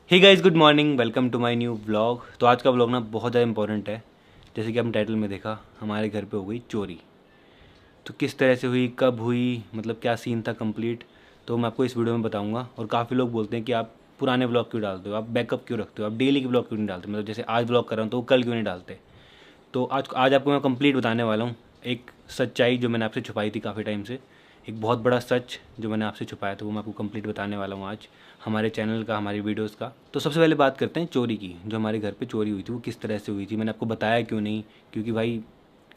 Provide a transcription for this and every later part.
Hey guys, good morning, welcome to my new vlog. तो आज का व्लॉग ना बहुत ज़्यादा इंपॉर्टेंट है। जैसे कि आपने टाइटल में देखा, हमारे घर पे हो गई चोरी। तो किस तरह से हुई, कब हुई, मतलब क्या सीन था कंप्लीट, तो मैं आपको इस वीडियो में बताऊंगा। और काफ़ी लोग बोलते हैं कि आप पुराने व्लॉग क्यों डालते हो, आप बैकअप क्यों रखते हो, आप डेली के व्लॉग क्यों नहीं डालते, मतलब जैसे आज व्लॉग कर रहा हूँ तो कल क्यों नहीं डालते। तो आज आपको मैं कंप्लीट बताने वाला हूँ एक सच्चाई जो मैंने आपसे छुपाई थी काफ़ी टाइम से। एक बहुत बड़ा सच जो मैंने आपसे छुपाया था वो मैं आपको कंप्लीट बताने वाला हूँ आज, हमारे चैनल का, हमारी वीडियोस का। तो सबसे पहले बात करते हैं चोरी की। जो हमारे घर पे चोरी हुई थी वो किस तरह से हुई थी, मैंने आपको बताया क्यों नहीं, क्योंकि भाई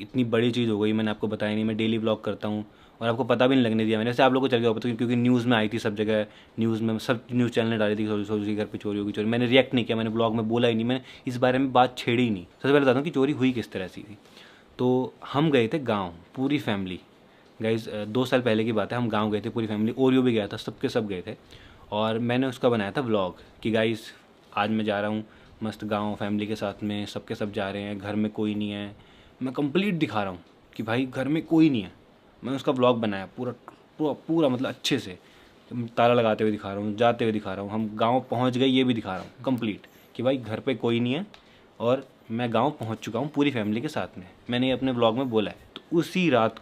इतनी बड़ी चीज़ हो गई, मैंने आपको बताया नहीं। मैं डेली ब्लॉग करता हूँ और आपको पता भी नहीं लगने दिया मैंने। वैसे आप लोगों को चल गया पता, क्योंकि न्यूज़ में आई थी सब जगह, न्यूज़ में सब न्यूज़ चैनल ने डाली थी सोची घर पे चोरी होगी चोरी। मैंने रिएक्ट नहीं किया, मैंने ब्लॉग में बोला ही नहीं, मैंने इस बारे में बात छेड़ी ही नहीं। सबसे पहले बताता हूँ कि चोरी हुई किस तरह से थी। तो हम गए थे गाँव, पूरी फैमिली। गाइज 2 साल पहले की बात है, हम गाँव गए थे पूरी फैमिली, ओरियो भी गया था, सबके सब गए थे। और मैंने उसका बनाया था व्लॉग कि गाइज आज मैं जा रहा हूँ मस्त गाँव फैमिली के साथ में, सबके सब जा रहे हैं, घर में कोई नहीं है। मैं कंप्लीट दिखा रहा हूँ कि भाई घर में कोई नहीं है। मैं उसका व्लॉग बनाया पूरा पूरा पूरा, मतलब अच्छे से ताला लगाते हुए दिखा रहा हूँ, जाते हुए दिखा रहा हूँ, हम गाँव पहुँच गए ये भी दिखा रहा हूँ कंप्लीट, कि भाई घर पे कोई नहीं है और मैं गाँव पहुँच चुका हूँ पूरी फैमिली के साथ में। मैंने ये अपने व्लॉग में बोला है। तो उसी रात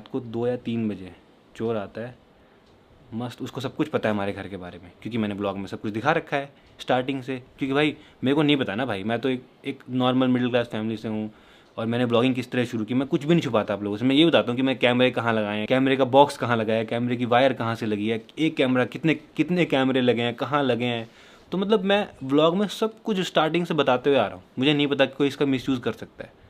को 2 या 3 बजे चोर आता है। मस्त उसको सब कुछ पता है हमारे घर के बारे में, क्योंकि मैंने ब्लॉग में सब कुछ दिखा रखा है स्टार्टिंग से। क्योंकि भाई मेरे को नहीं पता ना भाई, मैं तो एक नॉर्मल मिडिल क्लास फैमिली से हूँ। और मैंने ब्लॉगिंग किस तरह शुरू की, मैं कुछ भी नहीं छुपाता आप लोगों से। मैं ये बताता हूँ कि मैं कैमरे कहाँ लगाए हैं, कैमरे का बॉक्स कहाँ लगाया है, कैमरे की वायर कहाँ से लगी है, एक कैमरा कितने कितने कैमरे लगे हैं, कहाँ लगे हैं। तो मतलब मैं व्लॉग में सब कुछ स्टार्टिंग से बताते हुए आ रहा हूँ। मुझे नहीं पता कि कोई इसका मिसयूज़ कर सकता है।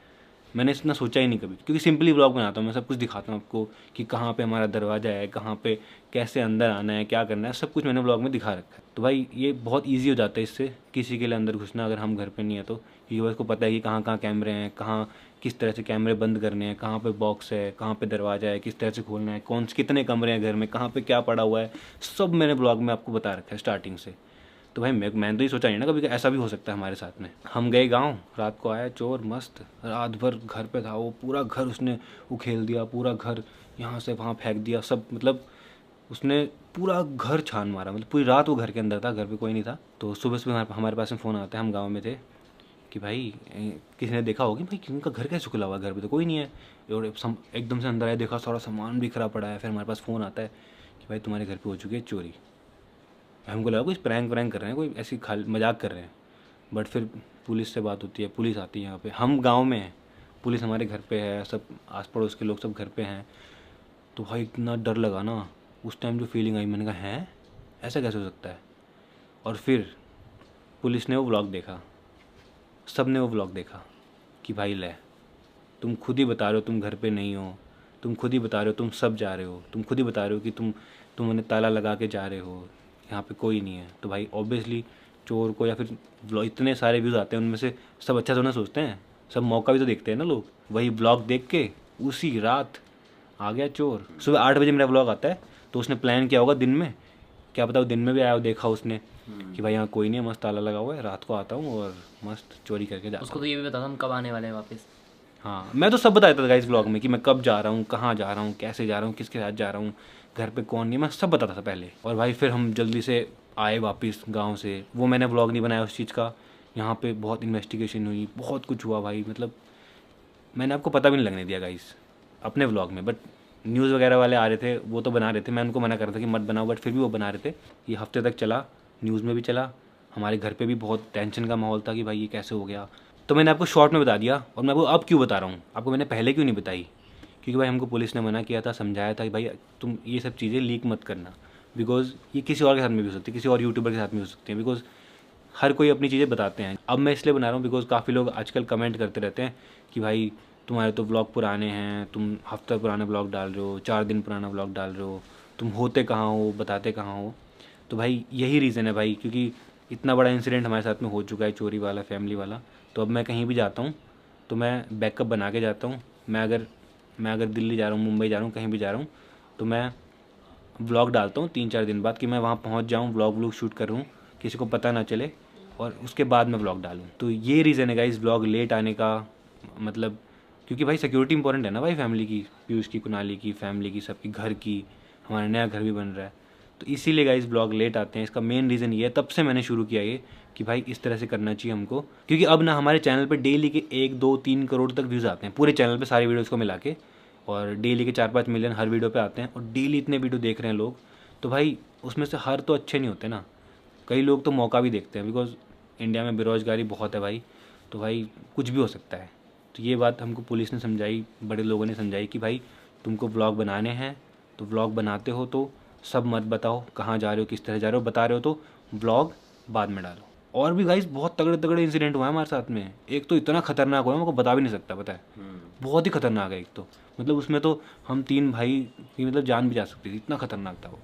मैंने इतना सोचा ही नहीं कभी, क्योंकि सिंपली व्लॉग बनाता हूँ मैं, सब कुछ दिखाता हूँ आपको कि कहाँ पे हमारा दरवाज़ा है, कहाँ पे कैसे अंदर आना है, क्या करना है, सब कुछ मैंने व्लॉग में दिखा रखा है। तो भाई ये बहुत ईजी हो जाता है इससे किसी के लिए अंदर घुसना, अगर हम घर पे नहीं है तो। क्योंकि उसको पता है कि कहाँ कहाँ कैमरे हैं, कहाँ किस तरह से कैमरे बंद करने हैं, कहाँ पे बॉक्स है, कहाँ पे दरवाज़ा है, किस तरह से खोलना है, कौन से कितने कमरे हैं घर में, कहाँ पे क्या पड़ा हुआ है, सब मैंने ब्लॉग में आपको बता रखा है स्टार्टिंग से। तो भाई मैंने तो ये सोचा नहीं ना कभी कि ऐसा भी हो सकता है हमारे साथ में। हम गए गांव, रात को आया चोर, मस्त रात भर घर पे था वो, पूरा घर उसने उखेल दिया, पूरा घर यहाँ से वहाँ फेंक दिया सब, मतलब उसने पूरा घर छान मारा, मतलब पूरी रात वो घर के अंदर था, घर पे कोई नहीं था। तो सुबह सुबह हमारे पास में फ़ोन आता है, हम गाँव में थे, कि भाई किसी ने देखा होगी भाई उनका घर कैसे खुला हुआ है, घर पे तो कोई नहीं है। और एकदम से अंदर आया, देखा सारा सामान बिखरा पड़ा है। फिर हमारे पास फ़ोन आता है कि भाई तुम्हारे घर पे हो चुकी है चोरी। हमको लगा कोई प्रैंक वैंक कर रहे हैं, कोई ऐसी खाली मजाक कर रहे हैं। बट फिर पुलिस से बात होती है, पुलिस आती है यहाँ पे, हम गांव में हैं, पुलिस हमारे घर पे है, सब आस पड़ोस के लोग सब घर पे हैं। तो भाई इतना डर लगा ना उस टाइम, जो फीलिंग आई, मैंने कहा है ऐसा कैसे हो सकता है। और फिर पुलिस ने वो व्लॉग देखा, सब ने वो व्लॉग देखा कि भाई ले, तुम खुद ही बता रहे हो तुम घर पे नहीं हो, तुम खुद ही बता रहे हो तुम सब जा रहे हो, तुम खुद ही बता रहे हो कि तुम उन्हें ताला लगा के जा रहे हो, यहाँ पे कोई नहीं है। तो भाई ऑब्वियसली चोर को, या फिर इतने सारे व्यूज़ आते हैं उनमें से सब अच्छा तो ना सोचते हैं, सब मौका भी तो देखते हैं ना लोग। वही ब्लॉग देख के उसी रात आ गया चोर। सुबह 8 बजे मेरा ब्लॉग आता है, तो उसने प्लान किया होगा दिन में, क्या पता वो दिन में भी आया हो, देखा उसने कि भाई यहाँ कोई नहीं है, मस्त ताला लगा हुआ है, रात को आता हूँ और मस्त चोरी करके जाता उसको हूँ। तो ये भी बता हम कब आने वाले हैं वापस। हाँ, मैं तो सब बताया था इस ब्लॉग में कि मैं कब जा रहा हूँ, कहाँ जा रहा हूँ, कैसे जा रहा हूँ, किसके साथ जा रहा हूँ, घर पे कौन नहीं, मैं सब बताता था पहले। और भाई फिर हम जल्दी से आए वापस गांव से, वो मैंने ब्लॉग नहीं बनाया उस चीज़ का। यहाँ पे बहुत इन्वेस्टिगेशन हुई, बहुत कुछ हुआ भाई, मतलब मैंने आपको पता भी नहीं लगने दिया गाइस अपने व्लॉग में। बट न्यूज़ वगैरह वाले आ रहे थे, वो तो बना रहे थे, मैं उनको मना कर रहा था कि मत बनाओ, बट फिर भी वो बना रहे थे। ये हफ्ते तक चला, न्यूज़ में भी चला, हमारे घर पे भी बहुत टेंशन का माहौल था कि भाई ये कैसे हो गया। तो मैंने आपको शॉर्ट में बता दिया, और मैं आपको अब क्यों बता रहा हूँ, आपको मैंने पहले क्यों नहीं बताई, क्योंकि भाई हमको पुलिस ने मना किया था, समझाया था कि भाई तुम ये सब चीज़ें लीक मत करना, बिकॉज ये किसी और के साथ में भी हो सकती है, किसी और यूट्यूबर के साथ में हो सकती है, बिकॉज हर कोई अपनी चीज़ें बताते हैं। अब मैं इसलिए बना रहा हूँ बिकॉज काफ़ी लोग आजकल कमेंट करते रहते हैं कि भाई तुम्हारे तो व्लॉग पुराने हैं, तुम हफ्ता पुराना व्लॉग डाल रहे हो, 4 दिन पुराना व्लॉग डाल रहे हो, तुम होते कहाँ हो, बताते कहाँ हो। तो भाई यही रीज़न है भाई, क्योंकि इतना बड़ा इंसिडेंट हमारे साथ में हो चुका है चोरी वाला, फैमिली वाला। तो अब मैं कहीं भी जाता हूँ तो मैं बैकअप बना के जाता हूँ। मैं अगर दिल्ली जा रहा हूँ, मुंबई जा रहा हूँ, कहीं भी जा रहा हूँ, तो मैं व्लॉग डालता हूँ 3-4 दिन बाद, कि मैं वहाँ पहुँच जाऊँ, व्लॉग शूट कर रहा हूँ, किसी को पता ना चले, और उसके बाद मैं व्लॉग डालूँ। तो ये रीज़न है गाइस व्लॉग लेट आने का, मतलब क्योंकि भाई सिक्योरिटी इंपॉर्टेंट है ना भाई, फैमिली की, पीयूष की, कुनाली की, फैमिली की, सबकी, घर की, हमारा नया घर भी बन रहा है। तो इसीलिए गाइस ब्लॉग लेट आते हैं। इसका मेन रीज़न ये है, तब से मैंने शुरू किया ये कि भाई इस तरह से करना चाहिए हमको, क्योंकि अब ना हमारे चैनल पे डेली के 1-2-3 करोड़ तक व्यूज़ आते हैं पूरे चैनल पे सारी वीडियोज़ को मिला के, और डेली के 4-5 मिलियन हर वीडियो पे आते हैं, और डेली इतने वीडियो देख रहे हैं लोग। तो भाई उसमें से हर तो अच्छे नहीं होते ना, कई लोग तो मौका भी देखते हैं, बिकॉज इंडिया में बेरोज़गारी बहुत है भाई, तो भाई कुछ भी हो सकता है। तो ये बात हमको पुलिस ने समझाई, बड़े लोगों ने समझाई कि भाई तुमको व्लॉग बनाने हैं तो व्लॉग बनाते हो तो सब मत बताओ, कहाँ जा रहे हो, किस तरह जा रहे हो, बता रहे हो तो व्लॉग बाद में डालो। और भी गाइस बहुत तगड़े तगड़े इंसिडेंट हुआ है हमारे साथ में। एक तो इतना खतरनाक हुआ है, मैं आपको बता भी नहीं सकता, पता है, बहुत ही खतरनाक है। एक तो मतलब उसमें तो हम 3 भाई की मतलब जान भी जा सकती थी, इतना खतरनाक था वो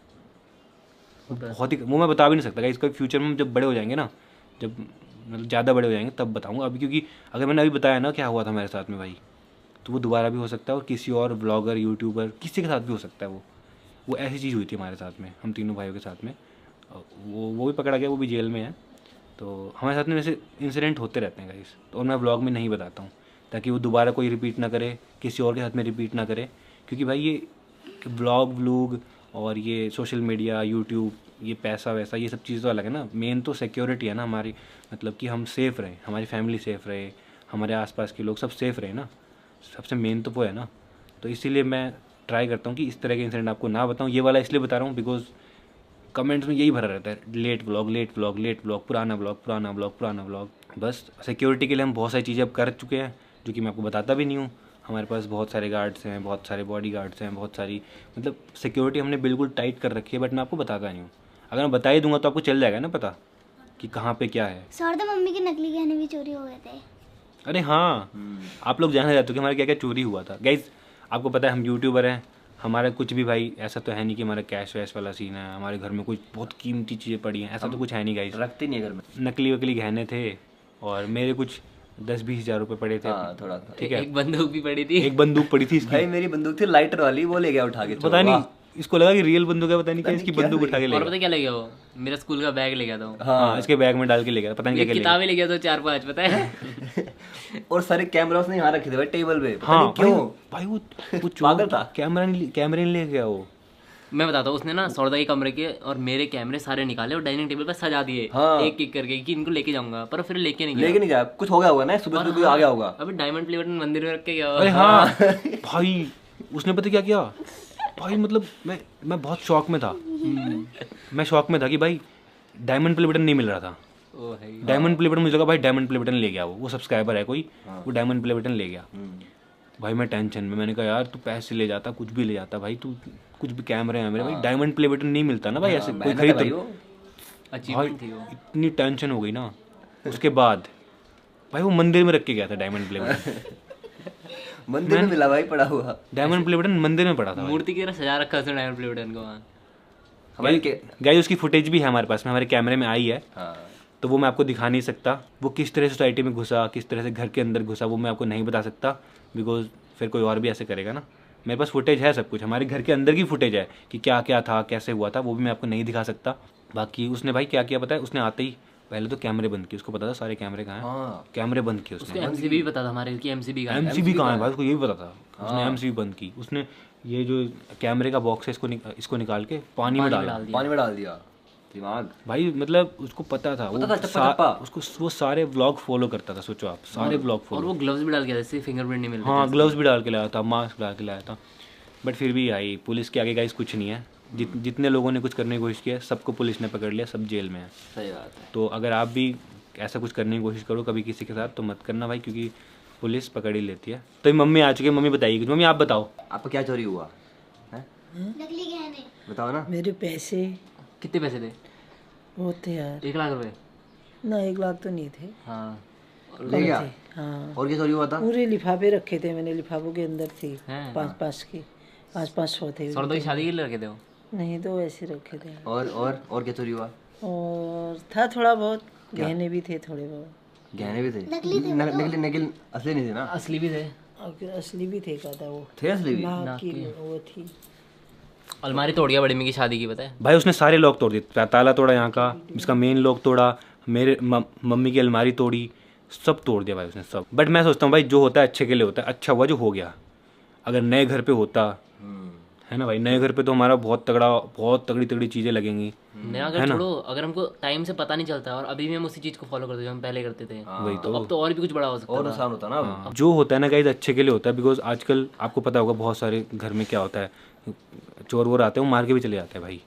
बहुत ही, वो मैं बता भी नहीं सकता। इसका फ्यूचर में जब बड़े हो जाएंगे ना, जब मतलब ज़्यादा बड़े हो जाएंगे तब बताऊंगा अभी, क्योंकि अगर मैंने अभी बताया ना क्या हुआ था मेरे साथ में भाई, तो वो दोबारा भी हो सकता है और किसी और ब्लॉगर यूट्यूबर किसी के साथ भी हो सकता है। वो ऐसी चीज़ हुई थी हमारे साथ में, हम तीनों भाइयों के साथ में। वो भी पकड़ा गया, वो भी जेल में है। तो हमारे साथ में वैसे इंसिडेंट होते रहते हैं गाइस, तो और मैं ब्लॉग में नहीं बताता हूँ ताकि वो दोबारा कोई रिपीट ना करे, किसी और के साथ में रिपीट ना करे। क्योंकि भाई ये व्लॉग और ये सोशल मीडिया, यूट्यूब, ये पैसा वैसा, ये सब चीज़ तो अलग है ना। मेन तो सिक्योरिटी है ना हमारी, मतलब कि हम सेफ़ रहें, हमारी फैमिली सेफ़ रहे, हमारे आसपास के लोग सब सेफ़ रहे ना, सबसे मेन तो वो है ना। तो इसीलिए मैं ट्राई करता हूँ कि इस तरह के इंसिडेंट आपको ना बताऊँ। ये वाला इसलिए बता रहा हूँ बिकॉज कमेंट्स में यही भरा रहता है, late vlog, late vlog, late vlog, पुराना व्लॉग, पुराना व्लॉग, पुराना व्लॉग। बस सिक्योरिटी के लिए हम बहुत सारी चीज़ें अब कर चुके हैं जो कि मैं आपको बताता भी नहीं हूँ। हमारे पास बहुत सारे गार्ड्स हैं, बहुत सारे बॉडी गार्ड्स हैं, बहुत सारी मतलब सिक्योरिटी हमने बिल्कुल टाइट कर रखी है, बट मैं आपको बताता नहीं हूँ। अगर मैं बता ही दूंगा तो आपको चल जाएगा ना पता कि कहाँ पे क्या है। सर तो मम्मी के नकली गहने भी चोरी हो गए थे। अरे हाँ, आप लोग जानना चाहते हो कि हमारा क्या क्या चोरी हुआ था। गाइज आपको पता है हम यूट्यूबर हैं, हमारा कुछ भी भाई ऐसा तो है नहीं कि हमारा कैश वैश वाला सीन है, हमारे घर में कुछ बहुत कीमती चीज़ें पड़ी हैं, ऐसा तो कुछ है नहीं गाइज, रखते नहीं है घर में। नकली वकली गहने थे और मेरे कुछ 10-20 हज़ार रुपये पड़े थे। हाँ, थोड़ा सा। ठीक है, एक बंदूक भी पड़ी थी। एक बंदूक पड़ी थी इसकी, भाई मेरी बंदूक थी लाइटर वाली, वो ले गया उठा के। पता नहीं इसको लगा कि रियल बंदूक है, पता नहीं क्या, इसकी क्या बंदूक उठा के ले और गया। पता क्या ले गया वो? मेरा स्कूल का बैग ले गया था वो। हाँ, इसके बैग में डाल के ले गया, पता नहीं क्या क्या ले गया। किताबें ले गया था 4-5, पता है। और सारे कैमरा उसने यहाँ रखे थे भाई टेबल पे, पता हाँ नहीं क्यों। भाई वो पागल था। कैमरे ले गया वो। मैं बताता हूँ, उसने ना सौरदा के कमरे के और मेरे कैमरे सारे निकाले और डाइनिंग टेबल पर सजा दिए, हाँ। एक एक करके कि इनको लेके जाऊंगा, पर फिर लेके नहीं गया। लेके नहीं गया, कुछ हो गया होगा ना, सुबह सुबह आ गया होगा। अभी डायमंड प्लेबटन मंदिर में रख के गया। अरे हाँ भाई उसने पता क्या किया भाई, मतलब मैं बहुत शौक में था। मैं शौक में था कि भाई डायमंड प्ले बटन नहीं मिल रहा था। ओ भाई, डायमंड प्ले बटन मुझे लगा भाई डायमंड प्ले बटन ले गया, वो सब्सक्राइबर है कोई, वो डायमंड प्ले बटन ले गया। भाई मैं टेंशन में, मैंने कहा यार तू पैसे ले जाता, कुछ भी ले जाता भाई, तू कुछ भी कैमरे हैं मेरे, भाई डायमंड प्ले बटन नहीं मिलता ना भाई, ऐसे कोई खरीद भाई वो भाई अचीवमेंट थी वो। इतनी टेंशन हो गई ना। उसके बाद भाई वो मंदिर में रख के गया था डायमंड प्ले बटन। मंदिर में मिला भाई, पड़ा हुआ। डायमंड प्ले बटन मंदिर में पड़ा था भाई। मूर्ति की तरह सजा रखा उसने डायमंड प्लेबटन को वहाँ। हमारे के गाइस उसकी फुटेज भी है हमारे पास में, हमारे कैमरे में आई है, हाँ, तो वो मैं आपको दिखा नहीं सकता। वो किस तरह सोसाइटी में घुसा, किस तरह से घर के अंदर घुसा, वो मैं आपको नहीं बता सकता बिकॉज फिर कोई और भी ऐसे करेगा ना। मेरे पास फुटेज है सब कुछ, हमारे घर के अंदर की फुटेज है कि क्या क्या था, कैसे हुआ था, वो भी मैं आपको नहीं दिखा सकता। बाकी उसने भाई क्या किया पता है, उसने आते ही पहले तो कैमरे बंद किए, उसको पता था सारे कैमरे कहाँ हैं, हाँ। कैमरे बंद किए उसको उसने। एमसीबी भी पता था हमारे की, एमसीबी का एमसीबी कहाँ है भाई, उसको ये भी पता था, उसने एमसीबी बंद की। उसने ये जो कैमरे का बॉक्स है इसको निकाल के पानी में डाला पानी में डाल दिया। दिमाग भाई, मतलब उसको पता था, पता था, चप्पा चप्पा। उसको वो सारे व्लॉग फॉलो करता था, सोचो आप, सारे व्लॉग और फॉलो। वो ग्लव्स भी डाल के जैसे फिंगरप्रिंट नहीं मिल रहे हाँ ग्लव्स भी डाल के लाया था, मास्क डाल के लाया था, बट फिर भी आई पुलिस के आगे गाइस कुछ नहीं है। जितने लोगों ने कुछ करने की कोशिश की है सबको पुलिस ने पकड़ लिया, सब जेल में है। सही बात है। तो अगर आप भी ऐसा कुछ करने की कोशिश करो कभी किसी के साथ तो मत करना भाई, क्योंकि पुलिस पकड़ ही लेती है। तो मम्मी आ चुकी है, मम्मी बताइए कुछ। मम्मी आप बताओ आपका क्या चोरी हुआ है, नकली गहने। बताओ ना। मेरे पैसे कितने पैसे थे? बहुत थे यार। 1 लाख रुपए? ना 1 लाख तो नहीं थे, हाँ। ले गया। हाँ और क्या चोरी हुआ था? पूरे लिफाफे रखे थे मैंने, लिफाफों के अंदर थी हैं? 5-5 के, 500 थे। सौरदा की शादी के लिए रखे थे वो? नहीं तो ऐसे रखे थे। और क्या चोरी हुआ? और था थोड़ा बहुत, गहने भी थे थोड़े बहुत। गहने भी थे? नकली नकली असली नहीं थे ना? असली भी थे। असली भी थे, का था वो थे असली भी? नाक की वो थी। अलमारी तोड़ गया बड़ी मम्मी की शादी की, पता है? भाई उसने सारे लॉक तोड़ दिए, ताला तोड़ा यहाँ का, इसका मेन लॉक तोड़ा, मेरे मम्मी की अलमारी तोड़ी, सब तोड़ दिया भाई उसने सब। बट मैं सोचता हूँ भाई जो होता है अच्छे के लिए होता है, अच्छा हुआ जो हो गया। अगर नए घर पे होता है ना भाई। नए घर पे तो हमारा बहुत तगड़ी तगड़ी चीज़ें लगेंगी। नया अगर छोड़ो, अगर हमको टाइम से पता नहीं चलता और अभी भी हम उसी चीज़ को फॉलो करते जो हम पहले करते थे, वही तो अब तो और भी कुछ बड़ा हो सकता और था। नुकसान होता ना अब। जो होता है ना गाइस अच्छे के लिए होता है, बिकॉज आजकल आपको पता होगा बहुत सारे घर में क्या होता है, चोर वोर आते हैं वो मार के भी चले जाते हैं भाई।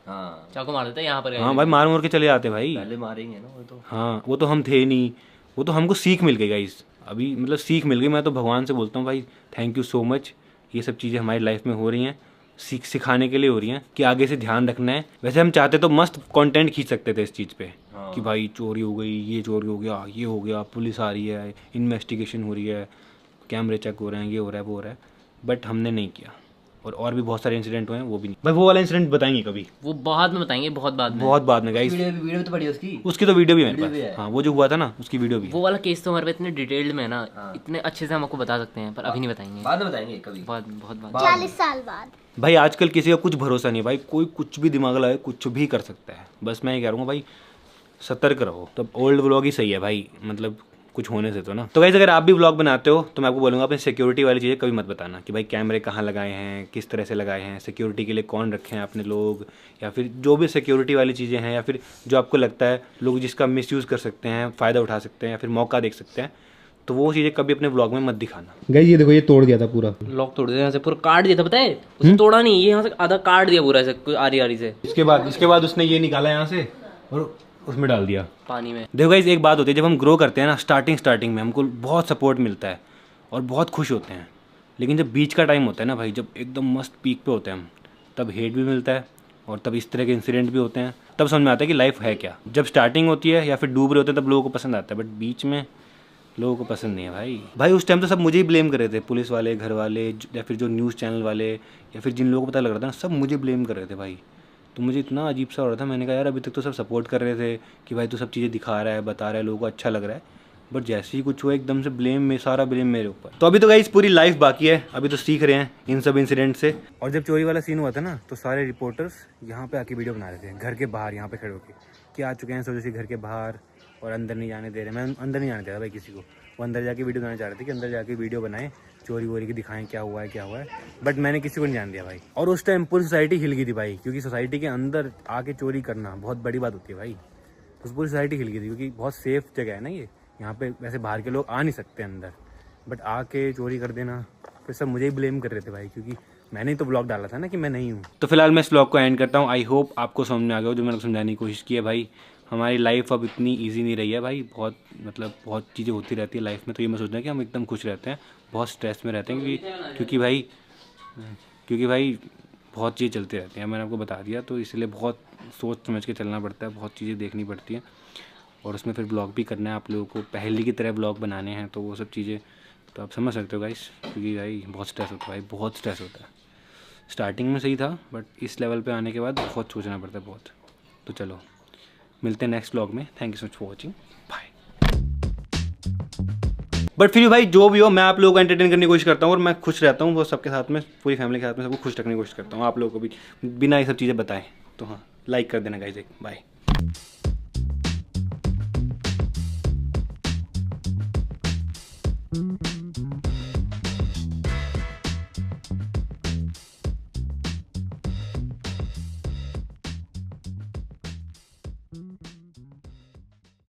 हाँ, चाकू मार देते हैं यहाँ पर। हाँ भाई, मार के चले जाते हैं भाई। पहले मारेंगे ना वो तो। हाँ, वो तो हम थे नहीं, वो तो हमको सीख मिल गई गाइस। अभी मतलब सीख मिल गई। मैं तो भगवान से बोलता हूँ भाई थैंक यू सो मच, ये सब चीज़ें हमारी लाइफ में हो रही हैं, सिखाने के लिए हो रही हैं कि आगे से ध्यान रखना है। वैसे हम चाहते तो मस्त कंटेंट खींच सकते थे इस चीज़ पे कि भाई चोरी हो गई, ये चोरी हो गया, ये हो गया, पुलिस आ रही है, इन्वेस्टिगेशन हो रही है, कैमरे चेक हो रहे हैं, ये हो रहा है, वो हो रहा है, बट हमने नहीं किया। और भी बहुत सारे इंसिडेंट हुए हैं, वो भी नहीं। भाई वो वाला इंसिडेंट बताएंगे कभी, वो बाद में बताएंगे, बहुत बाद में। बहुत बाद में गाइस। वीडियो तो पड़ी है उसकी। उसकी तो वीडियो भी है मेरे वीडियो भी पास। है। हाँ, वो जो हुआ था ना उसकी वीडियो भी है। वो वाला केस तो हमारे पे इतने डिटेल्ड में है ना, इतने अच्छे से हम आपको बता सकते हैं, पर अभी नहीं बताएंगे, बाद में बताएंगे कभी। बहुत बाद। 40 साल बाद। भाई आजकल किसी का कुछ भरोसा नहीं भाई, कोई कुछ भी दिमाग लगाए कुछ भी कर सकता है। बस मैं ये कह रहा हूँ भाई सतर्क रहो। तो ओल्ड व्लॉग ही सही है भाई, मतलब कुछ होने से तो ना। तो गाइस अगर आप भी व्लॉग बनाते हो तो मैं आपको बोलूँगा अपनी सिक्योरिटी वाली चीज़ें कभी मत बताना कि भाई कैमरे कहाँ लगाए हैं, किस तरह से लगाए हैं, सिक्योरिटी के लिए कौन रखे हैं आपने लोग, या फिर जो भी सिक्योरिटी वाली चीज़ें हैं, या फिर जो आपको लगता है लोग जिसका मिसयूज़ कर सकते हैं, फ़ायदा उठा सकते हैं, या फिर मौका देख सकते हैं, तो वो चीज़ें कभी अपने व्लॉग में मत दिखाना। गाइस ये देखो, ये तोड़ दिया था पूरा, लॉक तोड़ दिया यहाँ से, पूरा काट दिया था, पता है उसे तोड़ा नहीं, ये यहाँ से आधा काट दिया पूरा ऐसे आरी से। इसके बाद उसने ये निकाला यहाँ से और उसमें डाल दिया पानी में। देखो गाइस एक बात होती है, जब हम ग्रो करते हैं ना स्टार्टिंग में हमको बहुत सपोर्ट मिलता है और बहुत खुश होते हैं, लेकिन जब बीच का टाइम होता है ना भाई, जब एकदम मस्त पीक पे होते हैं हम, तब हेट भी मिलता है और तब इस तरह के इंसिडेंट भी होते हैं। तब समझ में आता है कि लाइफ है क्या। जब स्टार्टिंग होती है या फिर डूब रहे होते हैं तब लोगों को पसंद आता है, बट बीच में लोगों को पसंद नहीं है भाई उस टाइम तो सब मुझे ही ब्लेम कर रहे थे, पुलिस वाले, घर वाले, या फिर जो न्यूज़ चैनल वाले, या फिर जिन लोगों को पता लग रहा था ना, सब मुझे ब्लेम कर रहे थे भाई। तो मुझे इतना अजीब सा हो रहा था, मैंने कहा यार अभी तक तो सब सपोर्ट कर रहे थे कि भाई तू सब चीज़ें दिखा रहा है, बता रहा है, लोगों को अच्छा लग रहा है, बट जैसे ही कुछ हुआ एकदम से सारा ब्लेम मेरे ऊपर। तो अभी तो गाइस पूरी लाइफ बाकी है, अभी तो सीख रहे हैं इन सब इंसिडेंट से। और जब चोरी वाला सीन हुआ था ना, तो सारे रिपोर्टर्स यहाँ पे आके वीडियो बना रहे थे, घर के बाहर यहाँ पे खड़े होके कि आ चुके हैं सोचो से घर के बाहर और अंदर नहीं जाने दे रहे। मैं अंदर नहीं जाने दे रहा भाई किसी को, वो अंदर जाके वीडियो बनाना चाह रहे थे कि अंदर जाके वीडियो बनाएं, चोरी वोरी की दिखाएं क्या हुआ है, बट मैंने किसी को नहीं जान दिया भाई। और उस टाइम पूरी सोसाइटी हिल गई थी भाई, क्योंकि सोसाइटी के अंदर आके चोरी करना बहुत बड़ी बात होती है भाई। उस पूरी सोसाइटी हिल गई थी, क्योंकि बहुत सेफ जगह है ना ये, यहाँ पे वैसे बाहर के लोग आ नहीं सकते अंदर, बट आके चोरी कर देना, फिर सब मुझे ही ब्लेम कर रहे थे भाई, क्योंकि मैंने ही तो ब्लॉग डाला था ना कि मैं नहीं हूँ। तो फिलहाल मैं इस ब्लॉग को एंड करता हूँ। आई होप आपको समझ में आ गया हो जो मैंने समझाने की कोशिश की है भाई। हमारी लाइफ अब इतनी इजी नहीं रही है भाई, बहुत चीज़ें होती रहती है लाइफ में। तो ये मैं सोच रहा हूँ कि हम एकदम खुश रहते हैं, बहुत स्ट्रेस में रहते हैं, क्योंकि भाई बहुत चीज़ें चलती रहती हैं, मैंने आपको बता दिया। तो इसलिए बहुत सोच समझ के चलना पड़ता है, बहुत चीज़ें देखनी पड़ती हैं, और उसमें फिर ब्लॉग भी करना है आप लोगों को, पहले की तरह ब्लॉग बनाने हैं, तो वो सब चीज़ें तो आप समझ सकते हो गाइस। क्योंकि भाई बहुत स्ट्रेस होता है भाई, बहुत स्ट्रेस होता है। स्टार्टिंग में सही था, बट इस लेवल पे आने के बाद बहुत सोचना पड़ता है बहुत। तो चलो मिलते हैं नेक्स्ट ब्लॉग में। Thank you so much for watching, bye. But फिर भाई जो भी हो, मैं आप लोगों को एंटरटेन करने की कोशिश करता हूँ, और मैं खुश रहता हूँ वो सबके साथ में, पूरी फैमिली के साथ में सबको खुश रखने की कोशिश करता हूँ, आप लोगों को भी बिना ये सब चीज़ें बताएं। तो हाँ, लाइक कर देना गाइस, एक बाय।